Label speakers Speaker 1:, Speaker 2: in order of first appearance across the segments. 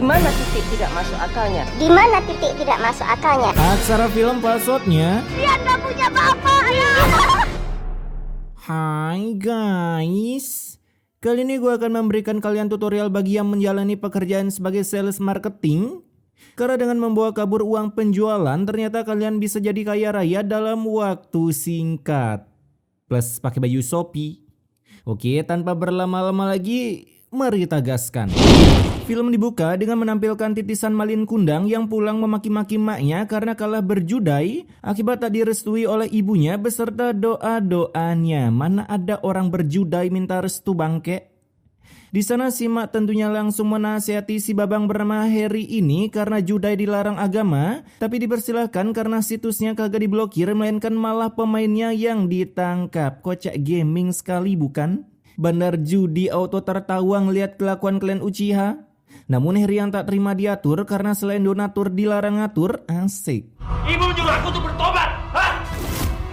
Speaker 1: Di mana titik tidak masuk akalnya?
Speaker 2: Di mana titik tidak masuk akalnya?
Speaker 3: Aksara film passwordnya.
Speaker 2: Dia nggak punya bapak ya.
Speaker 3: Hai guys, kali ini gue akan memberikan kalian tutorial bagi yang menjalani pekerjaan sebagai sales marketing. Karena dengan membawa kabur uang penjualan, ternyata kalian bisa jadi kaya raya dalam waktu singkat. Plus pakai baju Shopee. Oke, tanpa berlama-lama lagi, mari kita gaskan. Film dibuka dengan menampilkan titisan Malin Kundang yang pulang memaki-maki maknya karena kalah berjudai akibat tak direstui oleh ibunya beserta doa-doanya. Mana ada orang berjudai minta restu bangke? Di sana si mak tentunya langsung menasihati si babang bernama Harry ini karena judai dilarang agama, tapi dipersilahkan karena situsnya kagak diblokir melainkan malah pemainnya yang ditangkap. Kocak gaming sekali bukan? Bandar judi auto tertawa ngeliat kelakuan kalian Uchiha. Namun Harry yang tak terima diatur karena selain donatur dilarang ngatur, asik.
Speaker 4: Ibu menyuruh aku untuk bertobat, hah?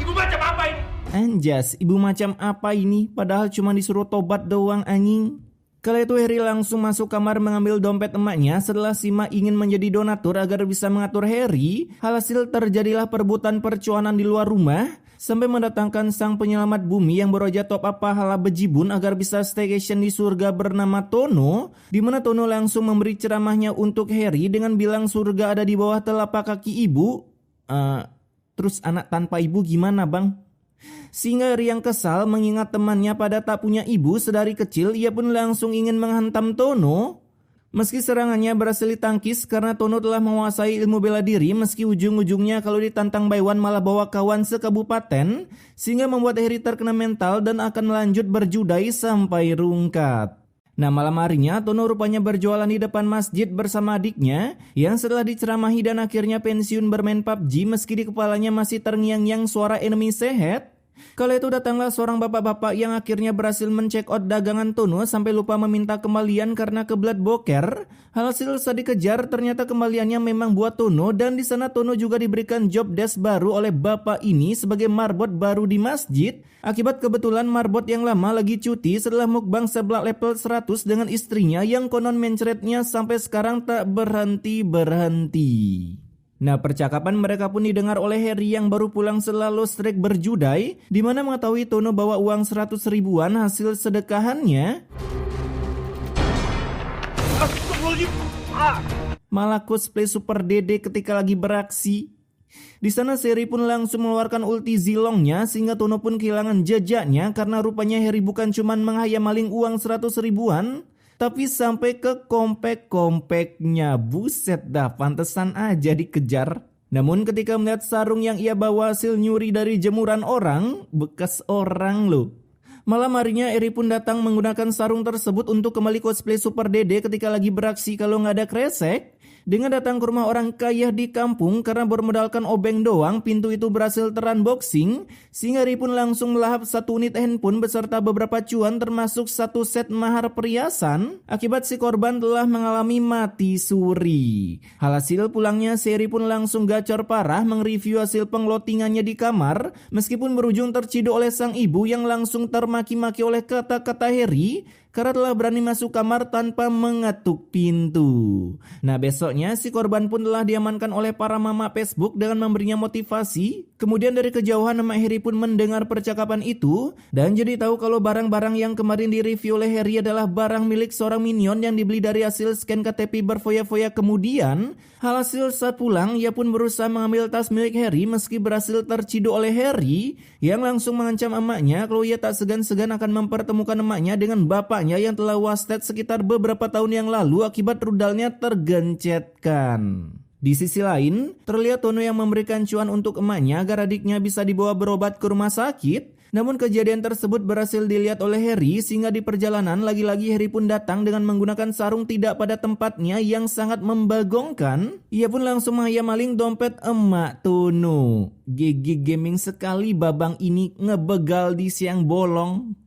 Speaker 4: Ibu macam apa ini?
Speaker 3: Anjas, ibu macam apa ini? Padahal cuma disuruh tobat doang anjing. Kala itu Harry langsung masuk kamar mengambil dompet emaknya setelah si mak ingin menjadi donatur agar bisa mengatur Harry. Hasil terjadilah perebutan percuanan di luar rumah sampai mendatangkan sang penyelamat bumi yang beroja top up pahala bejibun agar bisa staycation di surga bernama Tono, di mana Tono langsung memberi ceramahnya untuk Harry dengan bilang surga ada di bawah telapak kaki ibu. Terus anak tanpa ibu gimana bang? Sehingga Harry yang kesal mengingat temannya pada tak punya ibu sedari kecil, ia pun langsung ingin menghantam Tono. Meski serangannya berhasil ditangkis karena Tono telah menguasai ilmu bela diri, meski ujung-ujungnya kalau ditantang by one malah bawa kawan sekabupaten, sehingga membuat Harry terkena mental dan akan melanjut berjudai sampai rungkat. Nah, malam harinya Tono rupanya berjualan di depan masjid bersama adiknya yang setelah diceramahi dan akhirnya pensiun bermain PUBG meski di kepalanya masih terngiang-ngiang suara enemy sehat. Kala itu datanglah seorang bapak-bapak yang akhirnya berhasil men-check out dagangan Tono sampai lupa meminta kembalian karena kebelat boker. Hasil saat dikejar ternyata kembaliannya memang buat Tono dan di sana Tono juga diberikan job desk baru oleh bapak ini sebagai marbot baru di masjid. Akibat kebetulan marbot yang lama lagi cuti setelah mukbang seblak level 100 dengan istrinya yang konon mencretnya sampai sekarang tak berhenti-berhenti. Nah, percakapan mereka pun didengar oleh Harry yang baru pulang setelah lost track berjudai, di mana mengetahui Tono bawa uang 100 ribuan hasil sedekahannya. Malah cosplay Super Dede ketika lagi beraksi. Di sana Harry pun langsung mengeluarkan ulti zilongnya sehingga Tono pun kehilangan jejaknya karena rupanya Harry bukan cuma menghayal maling uang 100 ribuan, tapi sampai ke kompek-kompeknya. Buset dah, pantesan aja dikejar. Namun ketika melihat sarung yang ia bawa hasil nyuri dari jemuran orang, bekas orang loh. Malam harinya Eri pun datang menggunakan sarung tersebut untuk kembali cosplay Super Dede ketika lagi beraksi kalau nggak ada kresek. Dengan datang ke rumah orang kaya di kampung karena bermodalkan obeng doang, pintu itu berhasil terunboxing. Sehingga Eri pun langsung melahap satu unit handphone beserta beberapa cuan termasuk satu set mahar perhiasan. Akibat si korban telah mengalami mati suri. Hasil pulangnya si Eri pun langsung gacor parah mengreview hasil penglotingannya di kamar. Meskipun berujung terciduk oleh sang ibu yang langsung termaki-maki oleh kata-kata Harry karena telah berani masuk kamar tanpa mengetuk pintu. Nah, besoknya si korban pun telah diamankan oleh para mama Facebook dengan memberinya motivasi. Kemudian dari kejauhan Mak Harry pun mendengar percakapan itu dan jadi tahu kalau barang-barang yang kemarin direview oleh Harry adalah barang milik seorang minion yang dibeli dari hasil scan KTP berfoya-foya kemudian. Hasil saat pulang ia pun berusaha mengambil tas milik Harry meski berhasil terciduk oleh Harry yang langsung mengancam emaknya kalau ia tak segan-segan akan mempertemukan emaknya dengan bapaknya yang telah wasted sekitar beberapa tahun yang lalu akibat rudalnya tergencetkan. Di sisi lain, terlihat Tono yang memberikan cuan untuk emaknya agar adiknya bisa dibawa berobat ke rumah sakit. Namun kejadian tersebut berhasil dilihat oleh Harry sehingga di perjalanan lagi-lagi Harry pun datang dengan menggunakan sarung tidak pada tempatnya yang sangat membagongkan. Ia pun langsung menghayal maling dompet emak Tono. GG gaming sekali babang ini ngebegal di siang bolong.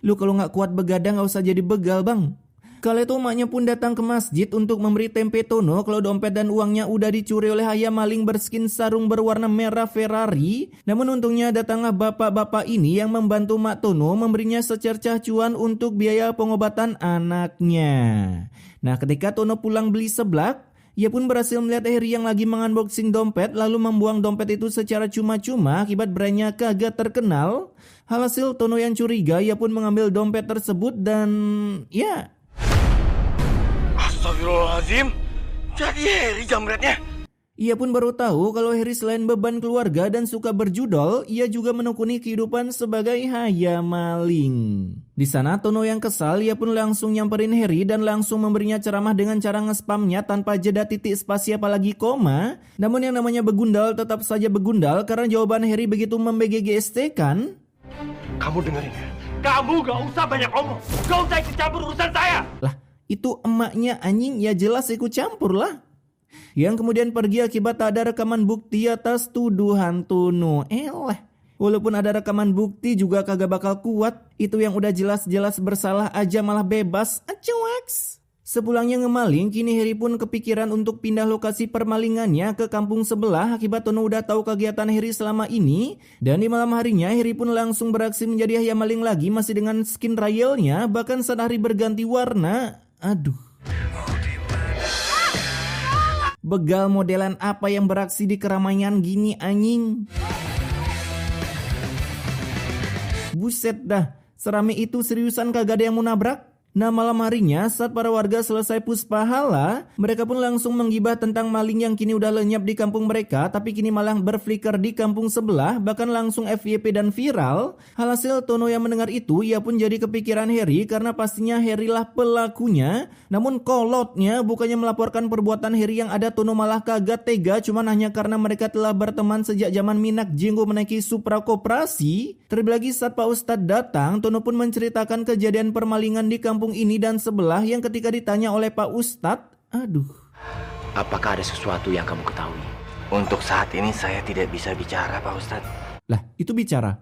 Speaker 3: Lu kalau gak kuat begadang gak usah jadi begal bang. Kala itu emaknya pun datang ke masjid untuk memberi tempe Tono kalau dompet dan uangnya udah dicuri oleh ayam maling berskin sarung berwarna merah Ferrari. Namun untungnya datanglah bapak-bapak ini yang membantu Mak Tono memberinya secercah cuan untuk biaya pengobatan anaknya. Nah, ketika Tono pulang beli seblak, ia pun berhasil melihat Harry yang lagi mengunboxing dompet lalu membuang dompet itu secara cuma-cuma akibat brandnya kagak terkenal. Hasil Tono yang curiga, ia pun mengambil dompet tersebut dan ya.
Speaker 4: Astagfirullahaladzim. Jadi Harry jambretnya.
Speaker 3: Ia pun baru tahu kalau Harry selain beban keluarga dan suka berjudol, ia juga menekuni kehidupan sebagai hayam maling. Di sana Tono yang kesal, ia pun langsung nyamperin Harry dan langsung memberinya ceramah dengan cara nge-spamnya tanpa jeda titik spasi apalagi koma. Namun yang namanya begundal tetap saja begundal karena jawaban Harry begitu memBGGST kan?
Speaker 4: Kamu dengerin ya. Kamu gak usah banyak ngomong. Gak usah ikut campur urusan saya.
Speaker 3: Lah, itu emaknya anjing, ya jelas ikut campur lah. Yang kemudian pergi akibat tak ada rekaman bukti atas tuduhan Tono. Walaupun ada rekaman bukti juga kagak bakal kuat. Itu yang udah jelas-jelas bersalah aja malah bebas. Acuaks. Sepulangnya ngemaling, kini Harry pun kepikiran untuk pindah lokasi permalingannya ke kampung sebelah akibat Tono udah tahu kegiatan Harry selama ini. Dan di malam harinya Harry pun langsung beraksi menjadi hayam maling lagi masih dengan skin royalnya, bahkan saat hari berganti warna. Aduh. Begal modelan apa yang beraksi di keramaian gini anjing? Buset dah, serame itu seriusan kagak ada yang mau nabrak? Nah, malam harinya saat para warga selesai puspahala, mereka pun langsung menggibah tentang maling yang kini udah lenyap di kampung mereka, tapi kini malah berflicker di kampung sebelah, bahkan langsung FYP dan viral. Hasil Tono yang mendengar itu, ia pun jadi kepikiran Harry karena pastinya Harry lah pelakunya. Namun kolotnya bukannya melaporkan perbuatan Harry yang ada, Tono malah kagak tega, cuman hanya karena mereka telah berteman sejak zaman Minak Jenggo menaiki Supra Koperasi. Terlebih lagi saat Pak Ustadz datang, Tono pun menceritakan kejadian permalingan di kampung ini dan sebelah yang ketika ditanya oleh Pak Ustadz, aduh.
Speaker 5: Apakah ada sesuatu yang kamu ketahui? Untuk saat ini saya tidak bisa bicara, Pak Ustadz.
Speaker 3: Lah, itu bicara.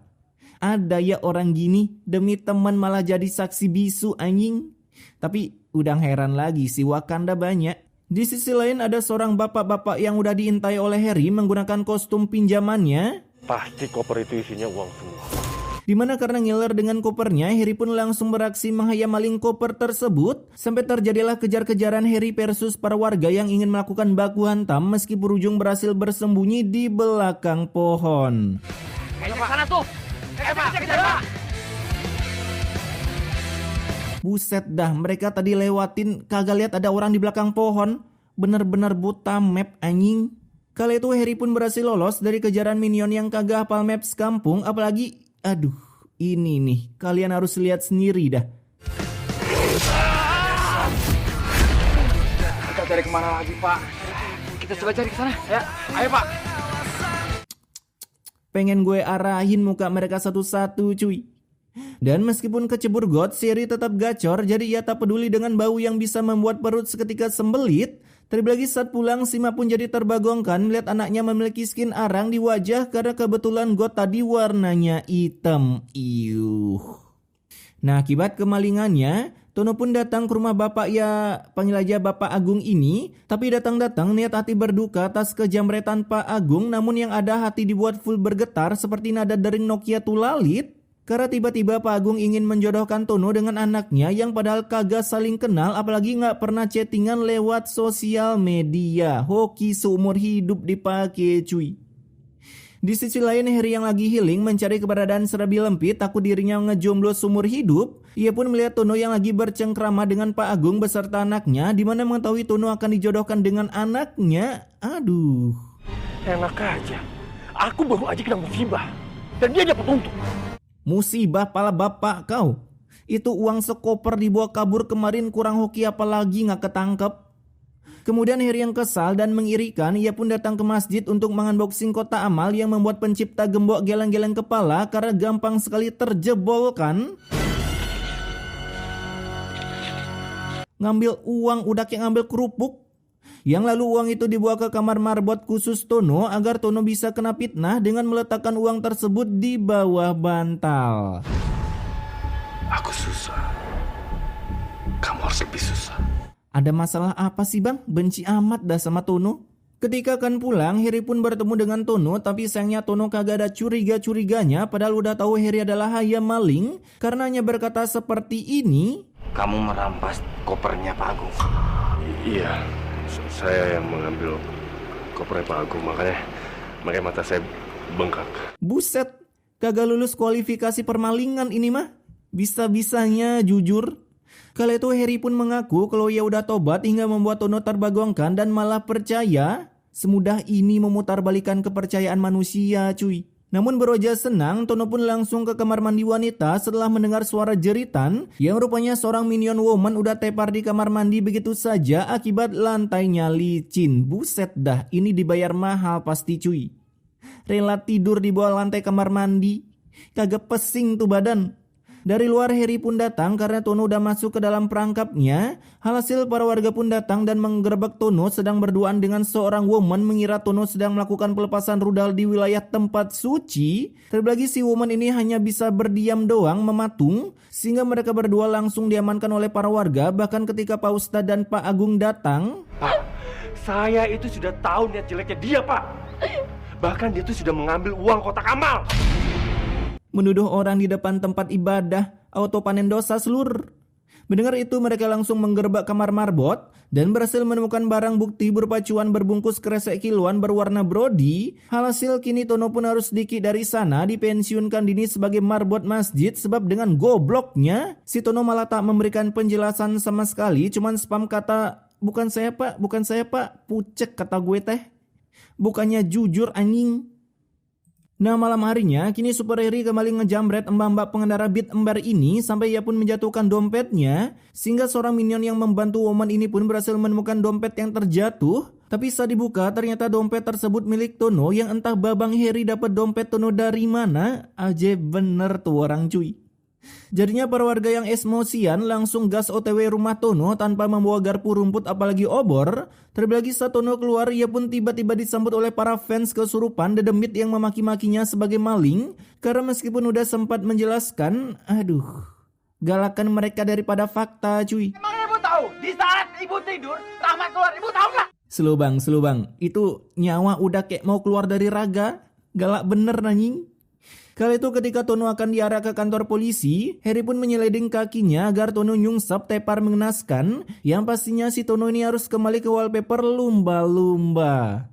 Speaker 3: Ada ya orang gini demi teman malah jadi saksi bisu anjing. Tapi udah heran lagi si Wakanda banyak. Di sisi lain ada seorang bapak-bapak yang udah diintai oleh Harry menggunakan kostum pinjamannya.
Speaker 4: Pasti koper itu isinya uang semua.
Speaker 3: Dimana karena ngiler dengan kopernya, Harry pun langsung beraksi menghayam maling koper tersebut. Sampai terjadilah kejar-kejaran Harry versus para warga yang ingin melakukan baku hantam meski berujung berhasil bersembunyi di belakang pohon.
Speaker 4: Ayo ke sana tuh. Pak, kejar Pak.
Speaker 3: Buset dah, mereka tadi lewatin kagak lihat ada orang di belakang pohon. Bener-bener buta map anjing. Kala itu Harry pun berhasil lolos dari kejaran minion yang kagak hafal maps kampung, apalagi aduh, ini nih, kalian harus lihat sendiri dah.
Speaker 4: Kita cari kemana lagi, Pak? Kita coba cari ke sana, ya. Ayo, Pak.
Speaker 3: Pengen gue arahin muka mereka satu-satu, cuy. Dan meskipun kecebur got, Harry tetap gacor, jadi ia tak peduli dengan bau yang bisa membuat perut seketika sembelit. Terlebih lagi saat pulang, Sima pun jadi terbagongkan melihat anaknya memiliki skin arang di wajah karena kebetulan got tadi warnanya hitam. Iuh. Nah, akibat kemalingannya, Tono pun datang ke rumah bapak, ya panggil aja Bapak Agung ini. Tapi datang-datang niat hati berduka atas kejamretan Pak Agung, namun yang ada hati dibuat full bergetar seperti nada dering Nokia tulalit. Karena tiba-tiba Pak Agung ingin menjodohkan Tono dengan anaknya yang padahal kagak saling kenal, apalagi gak pernah chattingan lewat sosial media. Hoki seumur hidup dipakai cuy. Di sisi lain Harry yang lagi healing mencari keberadaan Serabi Lempit, takut dirinya ngejomblo seumur hidup. Ia pun melihat Tono yang lagi bercengkrama dengan Pak Agung beserta anaknya, dimana mengetahui Tono akan dijodohkan dengan anaknya. Aduh.
Speaker 4: Enak aja. Aku baru aja kena musibah. Dan dia dapat untung.
Speaker 3: Musibah pala bapak kau. Itu uang sekoper dibawa kabur kemarin, kurang hoki apalagi gak ketangkep. Kemudian Harry yang kesal dan mengirikan, ia pun datang ke masjid untuk mengunboxing kotak amal yang membuat pencipta gembok geleng-geleng kepala karena gampang sekali terjebolkan. Ngambil uang udah kayak ngambil kerupuk. Yang lalu uang itu dibawa ke kamar marbot khusus Tono agar Tono bisa kena fitnah dengan meletakkan uang tersebut di bawah bantal.
Speaker 4: Aku susah. Kamu harus lebih susah.
Speaker 3: Ada masalah apa sih bang? Benci amat dah sama Tono. Ketika akan pulang, Harry pun bertemu dengan Tono, tapi sayangnya Tono kagak ada curiga-curiganya padahal udah tahu Harry adalah hayam maling. Karenanya berkata seperti ini.
Speaker 5: kamu merampas kopernya Pak Agung.
Speaker 6: Iya, saya yang mengambil kopernya Pak Agung, makanya mata saya bengkak.
Speaker 3: Buset, kagak lulus kualifikasi permalingan ini mah. Bisa-bisanya jujur. Kala itu Harry pun mengaku kalau ia udah tobat hingga membuat Tono terbagongkan dan malah percaya. Semudah ini memutarbalikan kepercayaan manusia, cuy. Namun beroja senang, Tono pun langsung ke kamar mandi wanita setelah mendengar suara jeritan yang rupanya seorang minion woman udah tepar di kamar mandi begitu saja akibat lantainya licin. Buset dah, ini dibayar mahal pasti cuy. Rela tidur di bawah lantai kamar mandi. Kagak pesing tuh badan. Dari luar Harry pun datang karena Tono udah masuk ke dalam perangkapnya. Alhasil para warga pun datang dan menggerebek Tono sedang berduaan dengan seorang woman mengira Tono sedang melakukan pelepasan rudal di wilayah tempat suci. Terlebih si woman ini hanya bisa berdiam doang mematung sehingga mereka berdua langsung diamankan oleh para warga. Bahkan ketika Pak Ustadz dan Pak Agung datang,
Speaker 4: Pak, saya itu sudah tahu niat jeleknya dia, Pak. Bahkan dia itu sudah mengambil uang kotak amal.
Speaker 3: menuduh orang di depan tempat ibadah, auto panen dosa seluruh. Mendengar itu mereka langsung menggerebek kamar marbot dan berhasil menemukan barang bukti berupa cuan berbungkus kresek kiloan berwarna brodi. Hasil kini Tono pun harus dikit dari sana dipensiunkan dini sebagai marbot masjid sebab dengan gobloknya si Tono malah tak memberikan penjelasan sama sekali, cuman spam kata bukan saya pak, pucek kata gue teh. Bukannya jujur anjing. Nah malam harinya kini Super Harry kembali ngejamret mbak-mbak pengendara beat ember ini sampai ia pun menjatuhkan dompetnya sehingga seorang minion yang membantu woman ini pun berhasil menemukan dompet yang terjatuh. Tapi saat dibuka ternyata dompet tersebut milik Tono yang entah babang Harry dapat dompet Tono dari mana. Aja bener tuh orang cuy. Jadinya para warga yang emosian langsung gas OTW rumah Tono tanpa membawa garpu rumput apalagi obor. Terlebih lagi saat Tono keluar ia pun tiba-tiba disambut oleh para fans kesurupan dedemit yang memaki-makinya sebagai maling. Karena meskipun udah sempat menjelaskan, galakan mereka daripada fakta cuy.
Speaker 4: Emang ibu tahu di saat ibu tidur Rahmat keluar, ibu tahu nggak?
Speaker 3: Selubang, itu nyawa udah kayak mau keluar dari raga. Galak bener anjing. Kali itu ketika Tono akan diarah ke kantor polisi, Harry pun menyeleding kakinya agar Tono nyungsep tepar mengenaskan, yang pastinya si Tono ini harus kembali ke wallpaper lumba-lumba.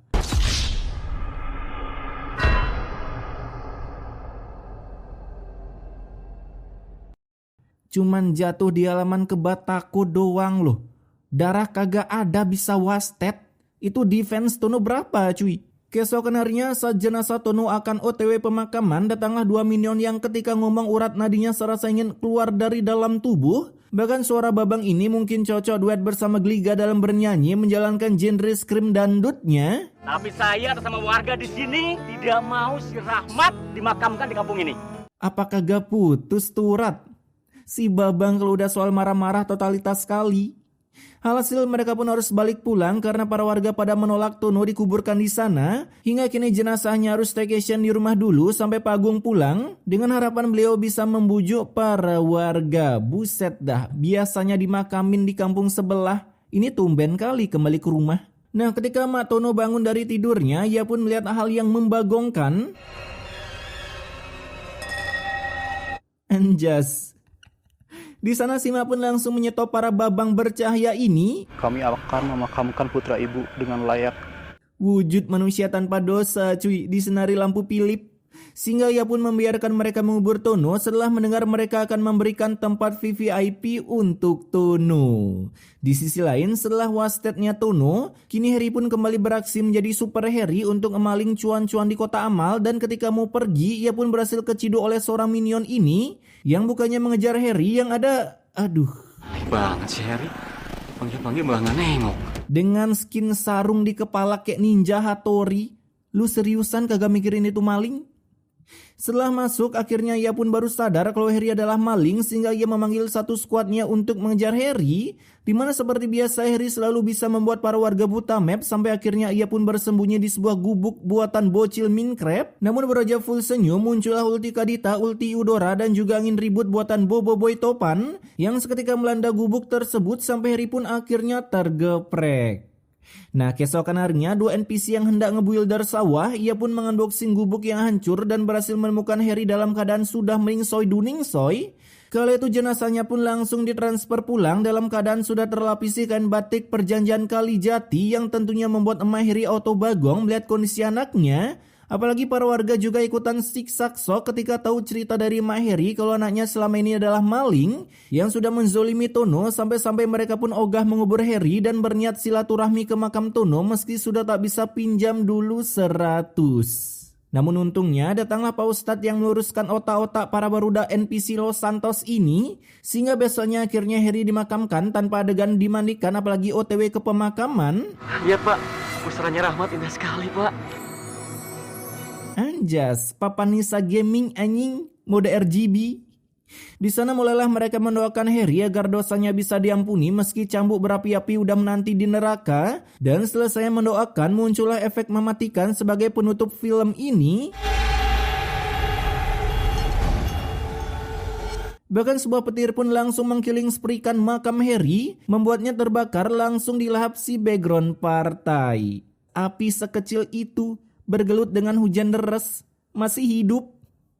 Speaker 3: Cuman jatuh di halaman Kebatako doang loh. Darah kagak ada bisa wasted. Itu defense Tono berapa cuy? Keesokan harinya saat jenazah Tono akan OTW pemakaman, datanglah dua minion yang ketika ngomong urat nadinya serasa ingin keluar dari dalam tubuh. Bahkan suara babang ini mungkin cocok duet bersama Gliga dalam bernyanyi menjalankan genre scream dandutnya.
Speaker 4: Tapi saya atas sama warga di sini tidak mau si Rahmat dimakamkan di kampung ini.
Speaker 3: Apa kagak putus tuh urat? Si babang kalau udah soal marah-marah totalitas sekali. Alhasil mereka pun harus balik pulang karena para warga pada menolak Tono dikuburkan di sana. Hingga kini jenazahnya harus staycation di rumah dulu sampai Pak Agung pulang. Dengan harapan beliau bisa membujuk para warga. Buset dah, biasanya dimakamin di kampung sebelah. Ini tumben kali kembali ke rumah. Nah ketika Mak Tono bangun dari tidurnya, ia pun melihat hal yang membagongkan. Anjas. Di sana Sima pun langsung menyetop para babang bercahaya ini.
Speaker 7: Kami akan memakamkan putra ibu dengan layak.
Speaker 3: Wujud manusia tanpa dosa cuy, disenari lampu Philip. Sehingga ia pun membiarkan mereka mengubur Tono setelah mendengar mereka akan memberikan tempat VVIP untuk Tono. Di sisi lain setelah wastednya Tono, kini Harry pun kembali beraksi menjadi Super Harry untuk memaling cuan-cuan di kota amal. Dan ketika mau pergi ia pun berhasil keciduk oleh seorang minion ini yang bukannya mengejar Harry yang ada,
Speaker 5: Baik banget sih Harry. Panggil-panggil malah nggak nengok.
Speaker 3: dengan skin sarung di kepala kayak ninja Hattori. Lu seriusan kagak mikirin itu maling? Setelah masuk akhirnya ia pun baru sadar kalau Harry adalah maling sehingga ia memanggil satu skuadnya untuk mengejar Harry. Dimana seperti biasa Harry selalu bisa membuat para warga buta map sampai akhirnya ia pun bersembunyi di sebuah gubuk buatan bocil Minecraft. Namun beroja full senyum muncullah ulti Kadita, ulti Eudora dan juga angin ribut buatan Bobo Boy Topan yang seketika melanda gubuk tersebut sampai Harry pun akhirnya tergeprek. Nah keesokan harinya dua NPC yang hendak ngebuilder sawah ia pun mengunboxing gubuk yang hancur dan berhasil menemukan Harry dalam keadaan sudah meningsoy duningsoy. Kala itu jenazahnya pun langsung ditransfer pulang dalam keadaan sudah terlapisi kain batik perjanjian Kalijati yang tentunya membuat Emak Heri auto bagong melihat kondisi anaknya. Apalagi para warga juga ikutan siksakso ketika tahu cerita dari Emak Heri kalau anaknya selama ini adalah maling yang sudah menzolimi Tono, sampai-sampai mereka pun ogah mengubur Heri dan berniat silaturahmi ke makam Tono meski sudah tak bisa pinjam dulu 100. Namun untungnya datanglah Pak Ustadz yang meluruskan otak-otak para barudak NPC Los Santos ini, sehingga besoknya akhirnya Heri dimakamkan tanpa adegan dimandikan apalagi OTW ke pemakaman.
Speaker 5: Iya Pak, pusaranya Rahmat indah sekali Pak.
Speaker 3: Anjas, Papa Nisa Gaming anjing, mode RGB. Di sana mulailah mereka mendoakan Heri agar dosanya bisa diampuni meski cambuk berapi-api udah menanti di neraka. Dan selesai mendoakan muncullah efek mematikan sebagai penutup film ini. Bahkan sebuah petir pun langsung mengkiling sprikan makam Heri, membuatnya terbakar langsung dilahap si background partai. Api sekecil itu bergelut dengan hujan deras, masih hidup.